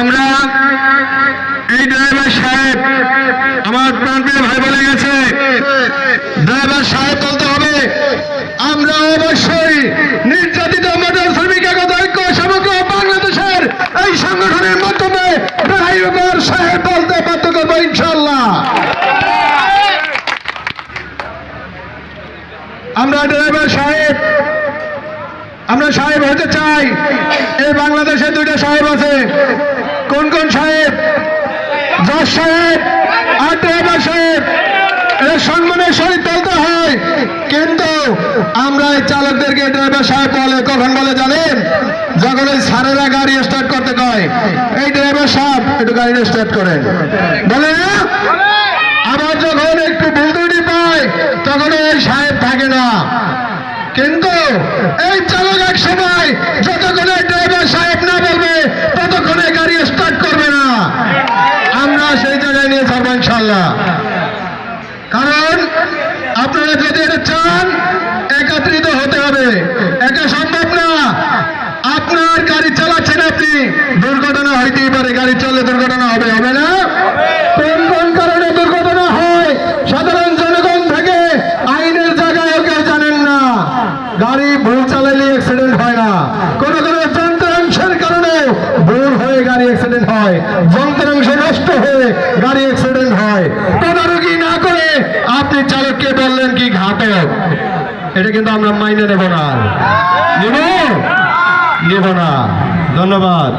আমরা এই ড্রাইভার সাহেব আমার প্রাণপ্রিয় ভাই বলে গেছে, ড্রাইভার সাহেব বলতে হবে। আমরা অবশ্যই নির্যাতিত মোটর শ্রমিক একতা ঐক্য সমগ্র বাংলাদেশের এই সংগঠনের মাধ্যমে ড্রাইভার সাহেব বলতে বাধ্য করবো ইনশাল্লাহ। আমরা ড্রাইভার সাহেব, আমরা সাহেব হতে চাই। এই বাংলাদেশে দুইটা সাহেব আছে। কোন কোন সাহেব? জজ সাহেব আর ড্রাইভার সাহেব। এরা সম্মানের সহিত বলতে হয়, কিন্তু আমরা এই চালকদেরকে ড্রাইভার সাহেব বলে কখন বলে জানেন? যখন এই সারেরা গাড়ি স্টার্ট করতে কয়, এই ড্রাইভার সাহেব একটু গাড়ি স্টার্ট করেন, বলে না? আবার যখন একটু ভুল ত্রুটি পায় তখন এই সাহেব থাকে না। কিন্তু এই চালক এক সময় যতক্ষণে ড্রাইভার সাহেব না বলবে ততক্ষণে গাড়ি স্টার্ট করবে না। আমরা সেই জায়গায় নিয়ে যাবো ইনশাল্লাহ। কারণ আপনারা যদি এটা চান, একত্রিত হতে হবে, একা সম্ভব না। আপনার গাড়ি চালাচ্ছেন আপনি, দুর্ঘটনা হইতেই পারে, গাড়ি চললে দুর্ঘটনা হবে, হবে না? কোন কোন কারণে দুর্ঘটনা হয় সাধারণ জনগণ থেকে আইনের জায়গায় কেউ জানেন না। গাড়ি ভুল চালালে অ্যাক্সিডেন্ট হয় না, কোন কোন যন্ত্রাংশের কারণে ভুল হয়ে গাড়ি অ্যাক্সিডেন্ট হয়, যন্ত্রাংশ নষ্ট হয়ে গাড়ি অ্যাক্সিডেন্ট হয়। তদারকি না করে আপনি চালককে বললেন কি ঘাতক, এটা কিন্তু আমরা মাইনে নেব না, নেব না। ধন্যবাদ।